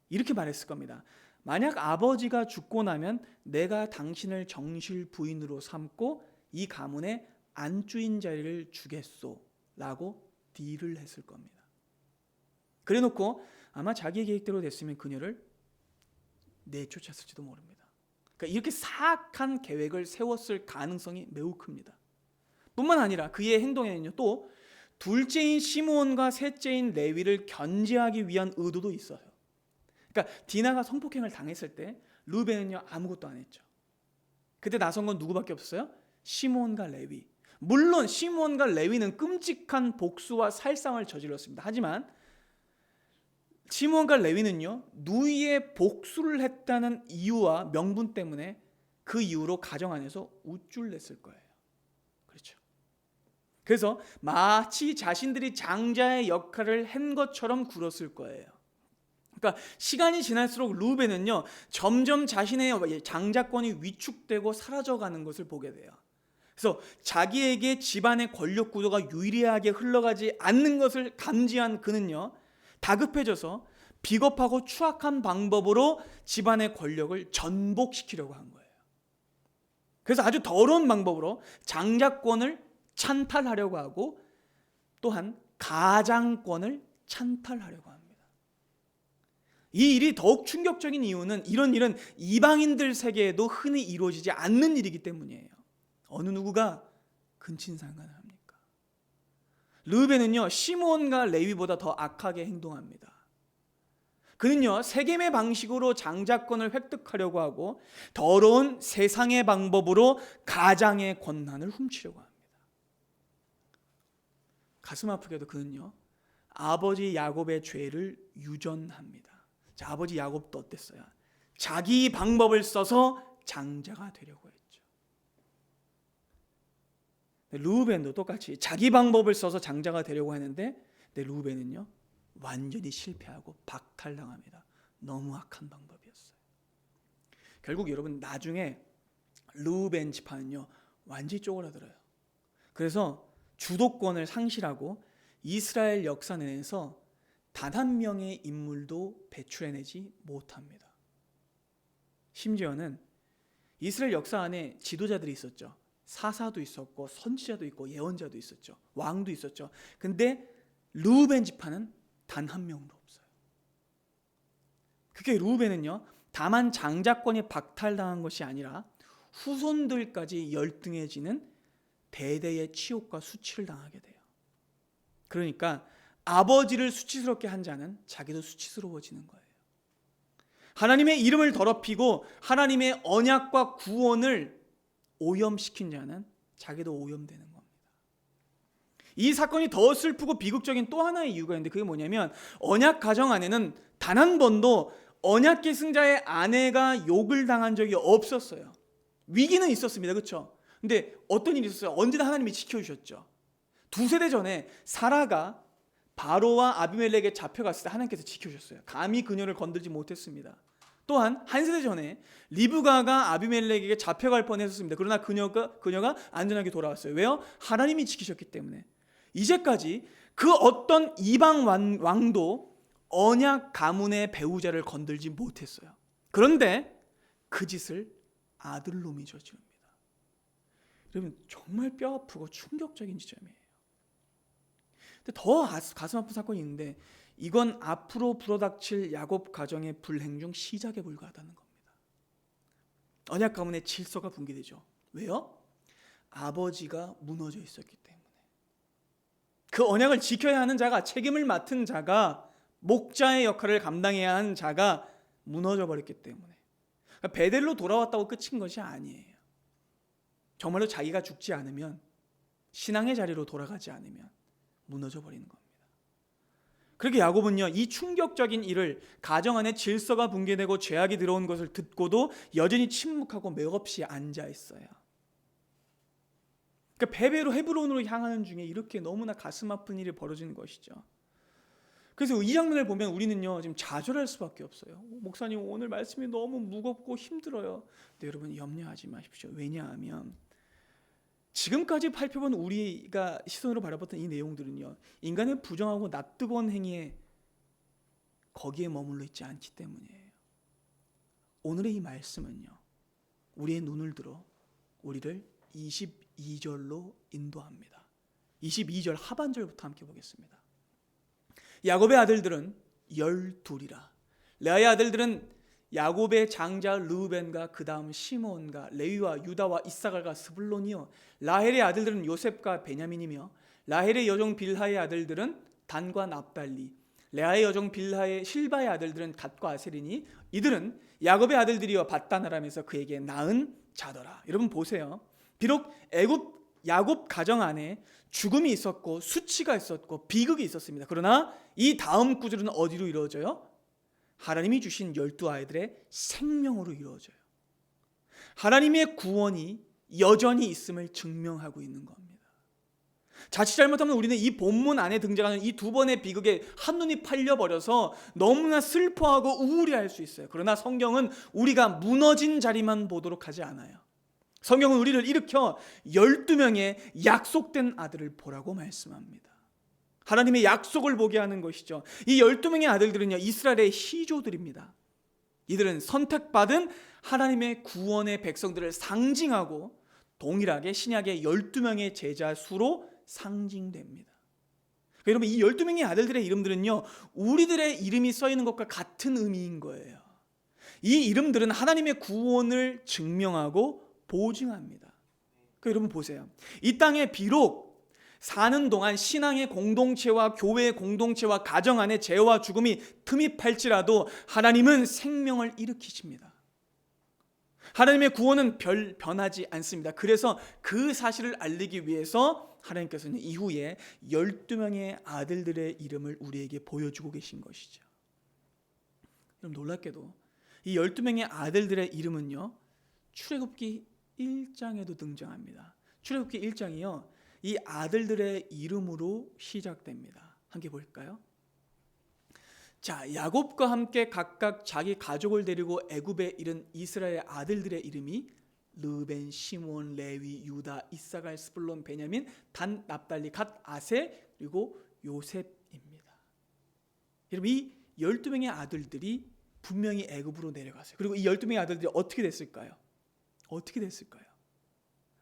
이렇게 말했을 겁니다. 만약 아버지가 죽고 나면 내가 당신을 정실 부인으로 삼고 이 가문의 안주인 자리를 주겠소 라고 딜을 했을 겁니다. 그래놓고 아마 자기의 계획대로 됐으면 그녀를 내쫓았을지도 모릅니다. 그러니까 이렇게 사악한 계획을 세웠을 가능성이 매우 큽니다. 뿐만 아니라 그의 행동에는요, 또 둘째인 시므온과 셋째인 레위를 견제하기 위한 의도도 있어요. 그러니까 디나가 성폭행을 당했을 때 르우벤은요, 아무것도 안 했죠. 그때 나선 건 누구밖에 없어요? 시므온과 레위. 물론 시므온과 레위는 끔찍한 복수와 살상을 저질렀습니다. 하지만 시므온과 레위는요, 누이의 복수를 했다는 이유와 명분 때문에 그 이후로 가정 안에서 우쭐댔을 거예요. 그렇죠. 그래서 마치 자신들이 장자의 역할을 한 것처럼 굴었을 거예요. 그러니까 시간이 지날수록 르우벤은요 점점 자신의 장자권이 위축되고 사라져가는 것을 보게 돼요. 그래서 자기에게 집안의 권력 구도가 유리하게 흘러가지 않는 것을 감지한 그는요 다급해져서 비겁하고 추악한 방법으로 집안의 권력을 전복시키려고 한 거예요. 그래서 아주 더러운 방법으로 장자권을 찬탈하려고 하고 또한 가장권을 찬탈하려고 합니다. 이 일이 더욱 충격적인 이유는 이런 일은 이방인들 세계에도 흔히 이루어지지 않는 일이기 때문이에요. 어느 누구가 근친상간을 합니까? 르우벤은요 시므온과 레위보다 더 악하게 행동합니다. 그는요 세겜의 방식으로 장자권을 획득하려고 하고 더러운 세상의 방법으로 가장의 권한을 훔치려고 합니다. 가슴 아프게도 그는요 아버지 야곱의 죄를 유전합니다. 자, 아버지 야곱도 어땠어요? 자기 방법을 써서 장자가 되려고 했죠. 르우벤도 똑같이 자기 방법을 써서 장자가 되려고 하는데 르우벤은요 완전히 실패하고 박탈당합니다. 너무 악한 방법이었어요. 결국 여러분 나중에 르우벤 지파는요 완전히 쪼그라들어요. 그래서 주도권을 상실하고 이스라엘 역사 내에서 단 한 명의 인물도 배출해내지 못합니다. 심지어는 이스라엘 역사 안에 지도자들이 있었죠. 사사도 있었고 선지자도 있고 예언자도 있었죠. 왕도 있었죠. 근데 르우벤 지파는 단 한 명도 없어요. 그게 르우벤은요 다만 장자권이 박탈당한 것이 아니라 후손들까지 열등해지는 대대의 치욕과 수치를 당하게 돼요. 그러니까 아버지를 수치스럽게 한 자는 자기도 수치스러워지는 거예요. 하나님의 이름을 더럽히고 하나님의 언약과 구원을 오염시킨 자는 자기도 오염되는 겁니다. 이 사건이 더 슬프고 비극적인 또 하나의 이유가 있는데 그게 뭐냐면 언약 가정 안에는 단 한 번도 언약 계승자의 아내가 욕을 당한 적이 없었어요. 위기는 있었습니다. 그렇죠? 근데 어떤 일이 있었어요? 언제나 하나님이 지켜주셨죠. 2세대 전에 사라가 바로와 아비멜렉에 잡혀갔을 때 하나님께서 지켜주셨어요. 감히 그녀를 건들지 못했습니다. 또한 한 세대 전에 리브가가 아비멜렉에게 잡혀갈 뻔했었습니다. 그러나 그녀가 안전하게 돌아왔어요. 왜요? 하나님이 지키셨기 때문에. 이제까지 그 어떤 이방 왕도 언약 가문의 배우자를 건들지 못했어요. 그런데 그 짓을 아들놈이 저지릅니다. 여러분 정말 뼈아프고 충격적인 지점이에요. 근데 더 가슴 아픈 사건이 있는데 이건 앞으로 불어닥칠 야곱 가정의 불행 중 시작에 불과하다는 겁니다. 언약 가문의 질서가 붕괴되죠. 왜요? 아버지가 무너져 있었기 때문에. 그 언약을 지켜야 하는 자가, 책임을 맡은 자가, 목자의 역할을 감당해야 하는 자가 무너져 버렸기 때문에. 그러니까 베델로 돌아왔다고 끝인 것이 아니에요. 정말로 자기가 죽지 않으면, 신앙의 자리로 돌아가지 않으면 무너져 버리는 겁니다. 그렇게 야곱은요 이 충격적인 일을, 가정 안에 질서가 붕괴되고 죄악이 들어온 것을 듣고도 여전히 침묵하고 맥없이 앉아 있어요. 그러니까 베베로 헤브론으로 향하는 중에 이렇게 너무나 가슴 아픈 일이 벌어지는 것이죠. 그래서 이 장면을 보면 우리는요 지금 좌절할 수밖에 없어요. 목사님 오늘 말씀이 너무 무겁고 힘들어요. 근데 여러분 염려하지 마십시오. 왜냐하면 지금까지 살펴본 우리가 시선으로 바라봤던 이 내용들은요 인간의 부정하고 낯뜨거운 행위에 거기에 머물러 있지 않기 때문이에요. 오늘의 이 말씀은요 우리의 눈을 들어 우리를 22절로 인도합니다. 22절 하반절부터 함께 보겠습니다. 야곱의 아들들은 12이라. 레아의 아들들은 야곱의 장자 르우벤과 그 다음 시므온과 레위와 유다와 이사갈과 스불론이요, 라헬의 아들들은 요셉과 베냐민이며 라헬의 여종 빌하의 아들들은 단과 납달리, 레아의 여종 빌하의 실바의 아들들은 갓과 아셀이니 이들은 야곱의 아들들이여 밧단아람에서 그에게 낳은 자더라. 여러분 보세요. 비록 야곱 가정 안에 죽음이 있었고 수치가 있었고 비극이 있었습니다. 그러나 이 다음 구절은 어디로 이루어져요? 하나님이 주신 12아이들의 생명으로 이루어져요. 하나님의 구원이 여전히 있음을 증명하고 있는 겁니다. 자칫 잘못하면 우리는 이 본문 안에 등장하는 이 두 번의 비극에 한눈이 팔려버려서 너무나 슬퍼하고 우울해할 수 있어요. 그러나 성경은 우리가 무너진 자리만 보도록 하지 않아요. 성경은 우리를 일으켜 12명의 약속된 아들을 보라고 말씀합니다. 하나님의 약속을 보게 하는 것이죠. 이 12명의 아들들은요, 이스라엘의 시조들입니다. 이들은 선택받은 하나님의 구원의 백성들을 상징하고 동일하게 신약의 12명의 제자 수로 상징됩니다. 여러분, 이 12명의 아들들의 이름들은요, 우리들의 이름이 써 있는 것과 같은 의미인 거예요. 이 이름들은 하나님의 구원을 증명하고 보증합니다. 여러분 보세요. 이 땅에 비록 사는 동안 신앙의 공동체와 교회의 공동체와 가정 안에 죄와 죽음이 틈입할지라도 하나님은 생명을 일으키십니다. 하나님의 구원은 변하지 않습니다. 그래서 그 사실을 알리기 위해서 하나님께서는 이후에 12명의 아들들의 이름을 우리에게 보여주고 계신 것이죠. 여러분, 놀랍게도 이 12명의 아들들의 이름은요, 출애굽기 1장에도 등장합니다. 출애굽기 1장이요, 이 아들들의 이름으로 시작됩니다. 함께 볼까요? 자, 야곱과 함께 각각 자기 가족을 데리고 애굽에 이른 이스라엘 아들들의 이름이 르벤, 시몬, 레위, 유다, 이사갈, 스불론, 베냐민, 단, 납달리, 갓, 아셀, 그리고 요셉입니다. 여러분, 이 12명의 아들들이 분명히 애굽으로 내려갔어요. 그리고 이 12명의 아들들이 어떻게 됐을까요? 어떻게 됐을까요?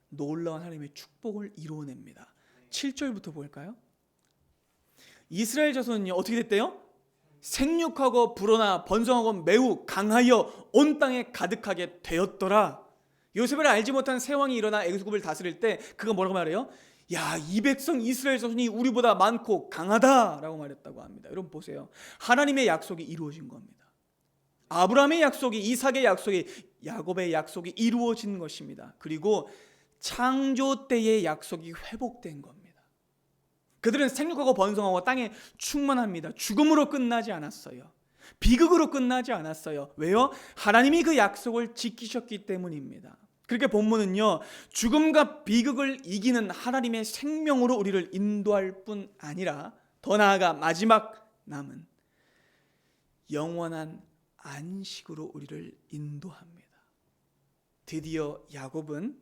놀라운 하나님의 축복을 이루어냅니다. 7절부터 볼까요? 이스라엘 자손은요, 어떻게 됐대요? 생육하고 불어나 번성하고 매우 강하여 온 땅에 가득하게 되었더라. 요셉을 알지 못한 새 왕이 일어나 애굽을 다스릴 때 그가 뭐라고 말해요? 야, 이 백성 이스라엘 자손이 우리보다 많고 강하다라고 말했다고 합니다. 여러분 보세요. 하나님의 약속이 이루어진 겁니다. 아브라함의 약속이, 이삭의 약속이, 야곱의 약속이 이루어진 것입니다. 그리고 창조 때의 약속이 회복된 겁니다. 그들은 생육하고 번성하고 땅에 충만합니다. 죽음으로 끝나지 않았어요. 비극으로 끝나지 않았어요. 왜요? 하나님이 그 약속을 지키셨기 때문입니다. 그렇게 본문은요, 죽음과 비극을 이기는 하나님의 생명으로 우리를 인도할 뿐 아니라 더 나아가 마지막 남은 영원한 안식으로 우리를 인도합니다. 드디어 야곱은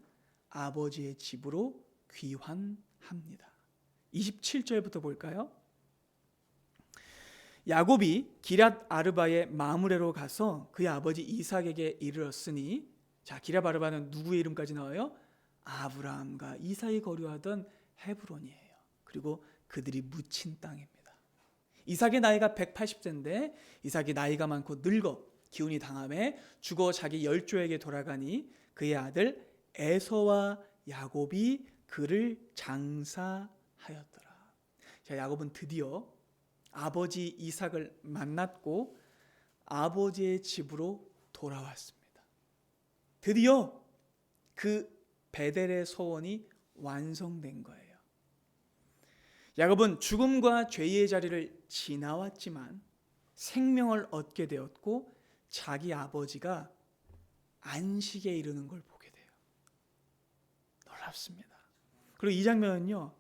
아버지의 집으로 귀환합니다. 27절부터 볼까요? 야곱이 기럇 아르바의 마므레로 가서 그의 아버지 이삭에게 이르렀으니, 자, 기럇 아르바는 누구의 이름까지 나와요? 아브라함과 이삭이 거류하던 헤브론이에요. 그리고 그들이 묻힌 땅입니다. 이삭의 나이가 180세인데 이삭이 나이가 많고 늙어 기운이 당함에 죽어 자기 열조에게 돌아가니 그의 아들 에서와 야곱이 그를 장사하였더라. 자, 야곱은 드디어 아버지 이삭을 만났고 아버지의 집으로 돌아왔습니다. 드디어 그 베델의 소원이 완성된 거예요. 야곱은 죽음과 죄의 자리를 지나왔지만 생명을 얻게 되었고 자기 아버지가 안식에 이르는 걸 보게 돼요. 놀랍습니다. 그리고 이 장면은요,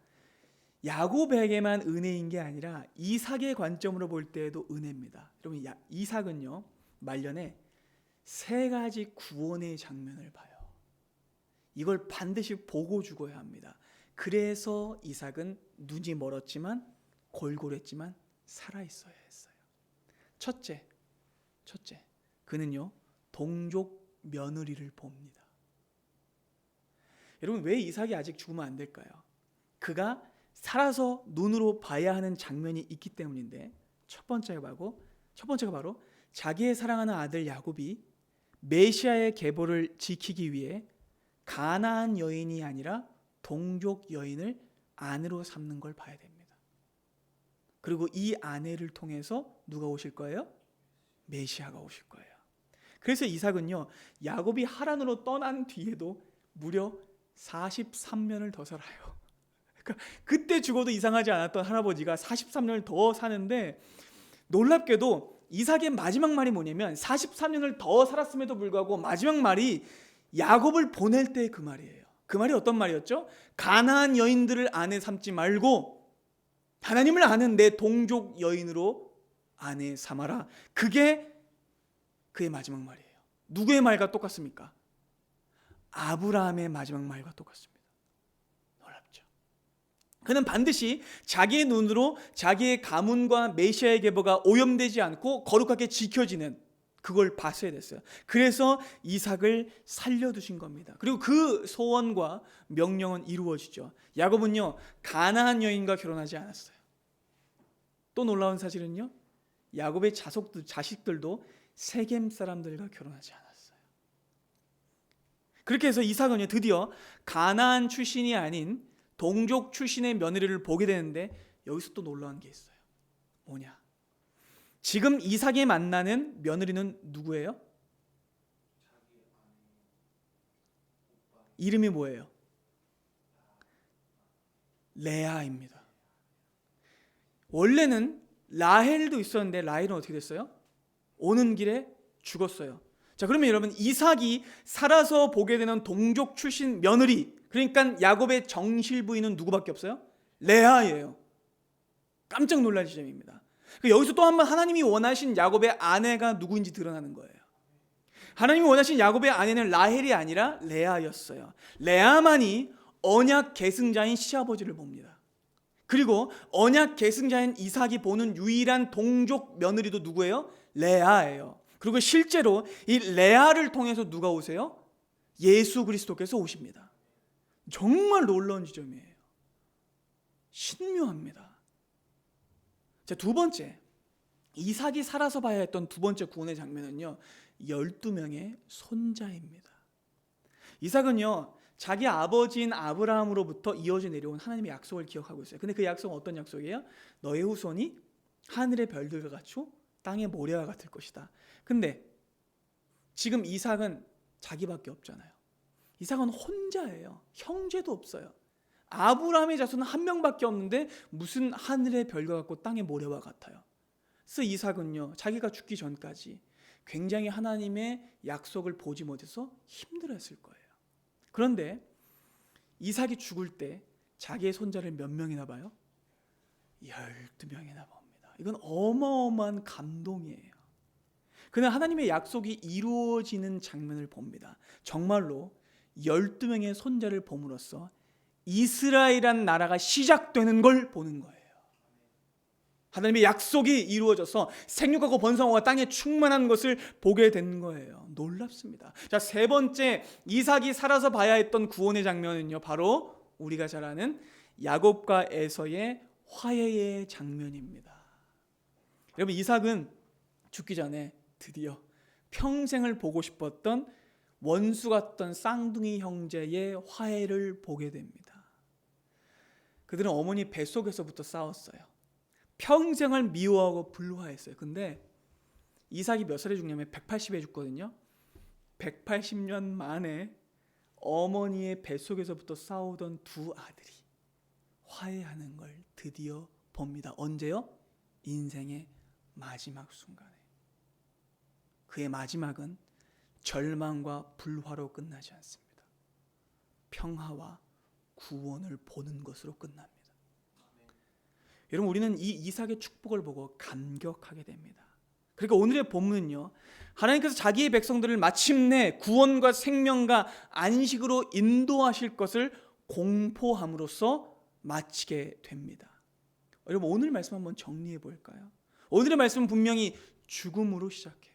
야곱에게만 은혜인 게 아니라 이삭의 관점으로 볼 때에도 은혜입니다. 여러분, 이삭은요, 말년에 3가지 구원의 장면을 봐요. 이걸 반드시 보고 죽어야 합니다. 그래서 이삭은 눈이 멀었지만 골골했지만 살아있어야 했어요. 첫째, 그는요, 동족 며느리를 봅니다. 여러분, 왜 이삭이 아직 죽으면 안 될까요? 그가 살아서 눈으로 봐야 하는 장면이 있기 때문인데, 첫 번째가 바로 자기의 사랑하는 아들 야곱이 메시아의 계보를 지키기 위해 가나안 여인이 아니라 동족 여인을 아내로 삼는 걸 봐야 됩니다. 그리고 이 아내를 통해서 누가 오실 거예요? 메시아가 오실 거예요. 그래서 이삭은요, 야곱이 하란으로 떠난 뒤에도 무려 43년을 더 살아요. 그러니까 그때 죽어도 이상하지 않았던 할아버지가 43년을 더 사는데, 놀랍게도 이삭의 마지막 말이 뭐냐면 43년을 더 살았음에도 불구하고 마지막 말이 야곱을 보낼 때 그 말이에요. 그 말이 어떤 말이었죠? 가나안 여인들을 아내 삼지 말고 하나님을 아는 내 동족 여인으로 아내 삼아라. 그게 그의 마지막 말이에요. 누구의 말과 똑같습니까? 아브라함의 마지막 말과 똑같습니다. 놀랍죠? 그는 반드시 자기의 눈으로 자기의 가문과 메시아의 계보가 오염되지 않고 거룩하게 지켜지는 그걸 봤어야 됐어요. 그래서 이삭을 살려두신 겁니다. 그리고 그 소원과 명령은 이루어지죠. 야곱은요, 가나안 여인과 결혼하지 않았어요. 또 놀라운 사실은요, 야곱의 자식들도 세겜 사람들과 결혼하지 않았어요. 그렇게 해서 이삭은요, 드디어 가나안 출신이 아닌 동족 출신의 며느리를 보게 되는데, 여기서 또 놀라운 게 있어요. 뭐냐? 지금 이삭이 만나는 며느리는 누구예요? 이름이 뭐예요? 레아입니다. 원래는 라헬도 있었는데 라헬은 어떻게 됐어요? 오는 길에 죽었어요. 자, 그러면 여러분, 이삭이 살아서 보게 되는 동족 출신 며느리, 그러니까 야곱의 정실 부인은 누구밖에 없어요? 레아예요. 깜짝 놀랄 지점입니다. 여기서 또 한 번 하나님이 원하신 야곱의 아내가 누구인지 드러나는 거예요. 하나님이 원하신 야곱의 아내는 라헬이 아니라 레아였어요. 레아만이 언약 계승자인 시아버지를 봅니다. 그리고 언약 계승자인 이삭이 보는 유일한 동족 며느리도 누구예요? 레아예요. 그리고 실제로 이 레아를 통해서 누가 오세요? 예수 그리스도께서 오십니다. 정말 놀라운 지점이에요. 신묘합니다. 자, 두 번째, 이삭이 살아서 봐야 했던 두 번째 구원의 장면은요, 12명의 손자입니다. 이삭은요, 자기 아버지인 아브라함으로부터 이어져 내려온 하나님의 약속을 기억하고 있어요. 근데 그 약속은 어떤 약속이에요? 너의 후손이 하늘의 별들과 같고 땅의 모래와 같을 것이다. 근데 지금 이삭은 자기밖에 없잖아요. 이삭은 혼자예요. 형제도 없어요. 아브라함의 자손은 한 명밖에 없는데 무슨 하늘의 별과 같고 땅의 모래와 같아요. 그래서 이삭은요, 자기가 죽기 전까지 굉장히 하나님의 약속을 보지 못해서 힘들었을 거예요. 그런데 이삭이 죽을 때 자기의 손자를 몇 명이나 봐요? 12명이나 봅니다. 이건 어마어마한 감동이에요. 그는 하나님의 약속이 이루어지는 장면을 봅니다. 정말로 12명의 손자를 봄으로써 이스라엘이란 나라가 시작되는 걸 보는 거예요. 하나님의 약속이 이루어져서 생육하고 번성하고 땅에 충만한 것을 보게 된 거예요. 놀랍습니다. 자, 세 번째, 이삭이 살아서 봐야 했던 구원의 장면은요, 바로 우리가 잘 아는 야곱과 에서의 화해의 장면입니다. 여러분, 이삭은 죽기 전에 드디어 평생을 보고 싶었던 원수 같던 쌍둥이 형제의 화해를 보게 됩니다. 그들은 어머니 뱃속에서부터 싸웠어요. 평생을 미워하고 불화했어요. 근데 이삭이 몇 살에 죽냐면 180에 죽거든요. 180년 만에 어머니의 뱃속에서부터 싸우던 두 아들이 화해하는 걸 드디어 봅니다. 언제요? 인생의 마지막 순간에. 그의 마지막은 절망과 불화로 끝나지 않습니다. 평화와 구원을 보는 것으로 끝납니다. 여러분, 우리는 이 이삭의 축복을 보고 감격하게 됩니다. 그러니까 오늘의 본문은요, 하나님께서 자기의 백성들을 마침내 구원과 생명과 안식으로 인도하실 것을 공포함으로써 마치게 됩니다. 여러분, 오늘 말씀 한번 정리해 볼까요? 오늘의 말씀은 분명히 죽음으로 시작해요.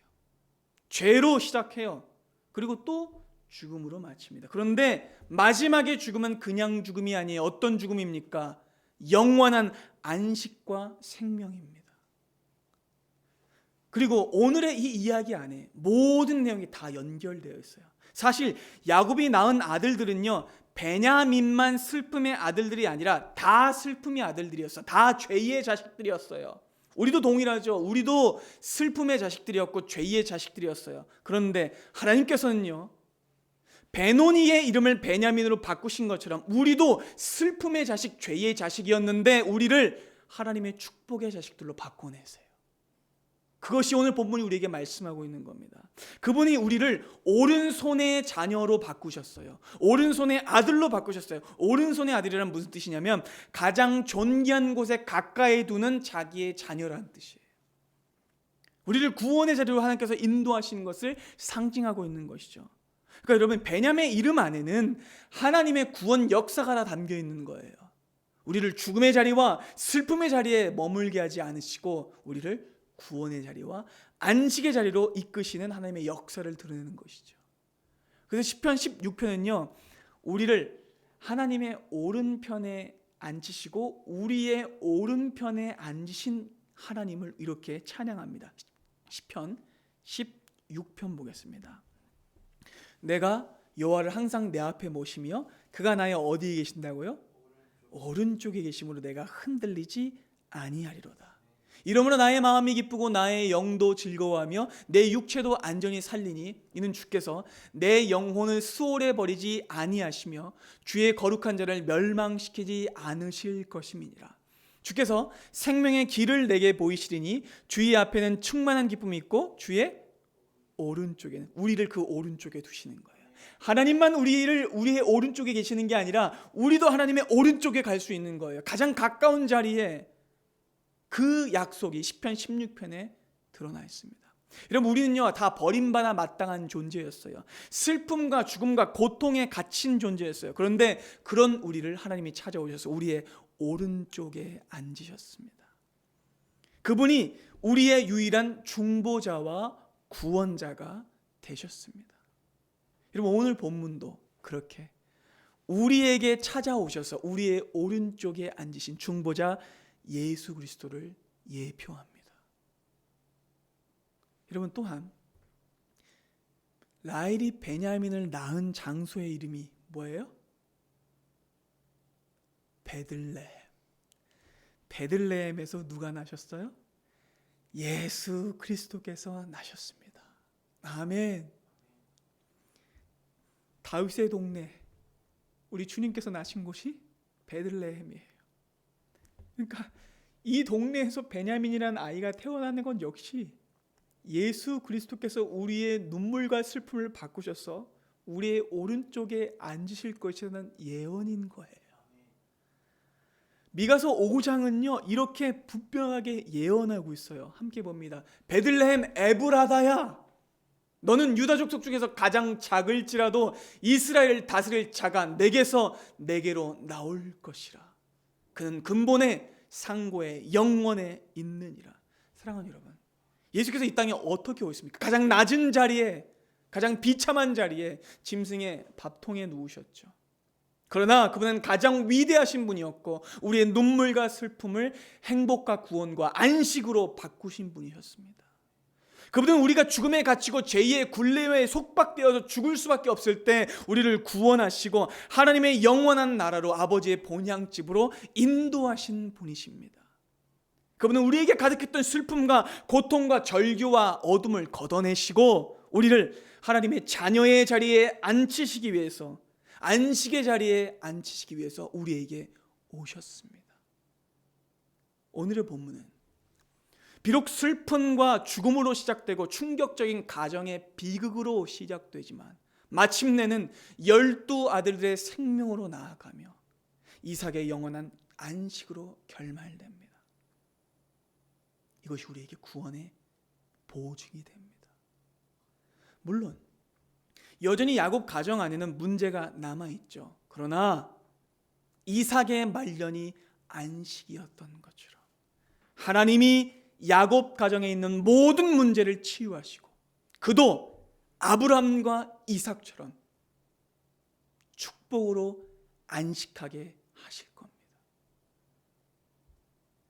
죄로 시작해요. 그리고 또 죽음으로 마칩니다. 그런데 마지막의 죽음은 그냥 죽음이 아니에요. 어떤 죽음입니까? 영원한 안식과 생명입니다. 그리고 오늘의 이 이야기 안에 모든 내용이 다 연결되어 있어요. 사실 야곱이 낳은 아들들은요, 베냐민만 슬픔의 아들들이 아니라 다 슬픔의 아들들이었어요. 다 죄의 자식들이었어요. 우리도 동일하죠. 우리도 슬픔의 자식들이었고 죄의 자식들이었어요. 그런데 하나님께서는요, 베노니의 이름을 베냐민으로 바꾸신 것처럼 우리도 슬픔의 자식, 죄의 자식이었는데 우리를 하나님의 축복의 자식들로 바꿔내세요. 그것이 오늘 본문이 우리에게 말씀하고 있는 겁니다. 그분이 우리를 오른손의 자녀로 바꾸셨어요. 오른손의 아들로 바꾸셨어요. 오른손의 아들이란 무슨 뜻이냐면 가장 존귀한 곳에 가까이 두는 자기의 자녀라는 뜻이에요. 우리를 구원의 자리로 하나님께서 인도하시는 것을 상징하고 있는 것이죠. 그러니까 여러분, 베냐민의 이름 안에는 하나님의 구원 역사가 다 담겨 있는 거예요. 우리를 죽음의 자리와 슬픔의 자리에 머물게 하지 않으시고 우리를 구원의 자리와 안식의 자리로 이끄시는 하나님의 역사를 드러내는 것이죠. 그래서 시편 16편은요, 우리를 하나님의 오른편에 앉히시고 우리의 오른편에 앉으신 하나님을 이렇게 찬양합니다. 시편 16편 보겠습니다. 내가 여호와를 항상 내 앞에 모시며 그가 나의 어디에 계신다고요? 오른쪽에 계심으로 내가 흔들리지 아니하리로다. 이러므로 나의 마음이 기쁘고 나의 영도 즐거워하며 내 육체도 안전히 살리니 이는 주께서 내 영혼을 수월에 버리지 아니하시며 주의 거룩한 자를 멸망시키지 않으실 것임이니라. 주께서 생명의 길을 내게 보이시리니 주의 앞에는 충만한 기쁨이 있고 주의 오른쪽에는, 우리를 그 오른쪽에 두시는 거예요. 하나님만 우리의 오른쪽에 계시는 게 아니라 우리도 하나님의 오른쪽에 갈 수 있는 거예요. 가장 가까운 자리에 그 약속이 시편 16편에 드러나 있습니다. 여러분, 우리는요 다 버림받아 마땅한 존재였어요. 슬픔과 죽음과 고통에 갇힌 존재였어요. 그런데 그런 우리를 하나님이 찾아오셔서 우리의 오른쪽에 앉으셨습니다. 그분이 우리의 유일한 중보자와 구원자가 되셨습니다. 여러분, 오늘 본문도 그렇게 우리에게 찾아오셔서 우리의 오른쪽에 앉으신 중보자 예수 그리스도를 예표합니다. 여러분, 또한 라헬이 베냐민을 낳은 장소의 이름이 뭐예요? 베들레헴. 베들레헴에서 누가 나셨어요? 예수 그리스도께서 나셨습니다. 아멘. 다윗의 동네, 우리 주님께서 나신 곳이 베들레헴이에요. 그러니까 이 동네에서 베냐민이라는 아이가 태어나는 건 역시 예수 그리스도께서 우리의 눈물과 슬픔을 바꾸셔서 우리의 오른쪽에 앉으실 것이라는 예언인 거예요. 미가서 5장은요 이렇게 분명하게 예언하고 있어요. 함께 봅니다. 베들레헴 에브라다야, 너는 유다 족속 중에서 가장 작을지라도 이스라엘 다스릴 자가 내게서 내게로 나올 것이라. 그는 근본의 상고의 영원에 있느니라. 사랑하는 여러분, 예수께서 이 땅에 어떻게 오셨습니까? 가장 낮은 자리에, 가장 비참한 자리에 짐승의 밥통에 누우셨죠. 그러나 그분은 가장 위대하신 분이었고 우리의 눈물과 슬픔을 행복과 구원과 안식으로 바꾸신 분이셨습니다. 그분은 우리가 죽음에 갇히고 죄의 굴레에 속박되어서 죽을 수밖에 없을 때 우리를 구원하시고 하나님의 영원한 나라로 아버지의 본향집으로 인도하신 분이십니다. 그분은 우리에게 가득했던 슬픔과 고통과 절규와 어둠을 걷어내시고 우리를 하나님의 자녀의 자리에 앉히시기 위해서, 안식의 자리에 앉히시기 위해서 우리에게 오셨습니다. 오늘의 본문은 비록 슬픔과 죽음으로 시작되고 충격적인 가정의 비극으로 시작되지만 마침내는 12 아들들의 생명으로 나아가며 이삭의 영원한 안식으로 결말됩니다. 이것이 우리에게 구원의 보증이 됩니다. 물론 여전히 야곱 가정 안에는 문제가 남아있죠. 그러나 이삭의 말년이 안식이었던 것처럼 하나님이 야곱 가정에 있는 모든 문제를 치유하시고 그도 아브라함과 이삭처럼 축복으로 안식하게 하실 겁니다.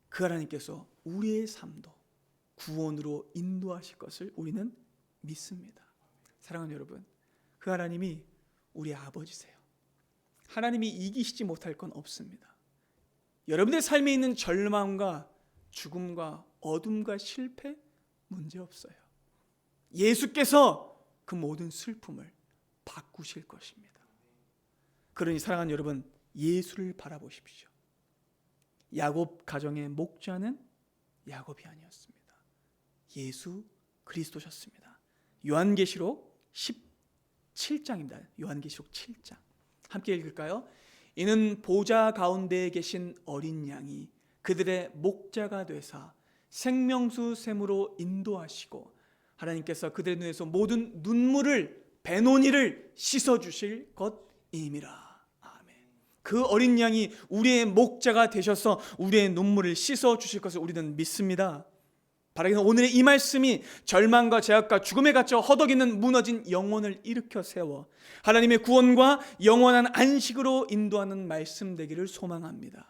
그 하나님께서 우리의 삶도 구원으로 인도하실 것을 우리는 믿습니다. 사랑하는 여러분, 그 하나님이 우리의 아버지세요. 하나님이 이기시지 못할 건 없습니다. 여러분의 삶에 있는 절망과 죽음과 어둠과 실패 문제 없어요. 예수께서 그 모든 슬픔을 바꾸실 것입니다. 그러니 사랑하는 여러분, 예수를 바라보십시오. 야곱 가정의 목자는 야곱이 아니었습니다. 예수 그리스도셨습니다. 요한계시록 17장입니다. 요한계시록 7장. 함께 읽을까요? 이는 보좌 가운데에 계신 어린 양이 그들의 목자가 되사 생명수 샘으로 인도하시고 하나님께서 그들의 눈에서 모든 눈물을 배논이를 씻어 주실 것임이라. 아멘. 그 어린 양이 우리의 목자가 되셔서 우리의 눈물을 씻어 주실 것을 우리는 믿습니다. 바라기는 오늘의 이 말씀이 절망과 제약과 죽음에 갇혀 허덕이는 무너진 영혼을 일으켜 세워 하나님의 구원과 영원한 안식으로 인도하는 말씀 되기를 소망합니다.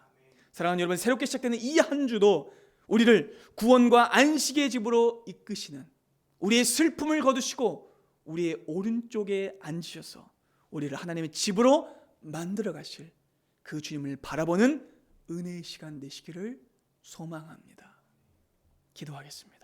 사랑하는 여러분, 새롭게 시작되는 이 한 주도 우리를 구원과 안식의 집으로 이끄시는, 우리의 슬픔을 거두시고 우리의 오른쪽에 앉으셔서 우리를 하나님의 집으로 만들어 가실 그 주님을 바라보는 은혜의 시간 되시기를 소망합니다. 기도하겠습니다.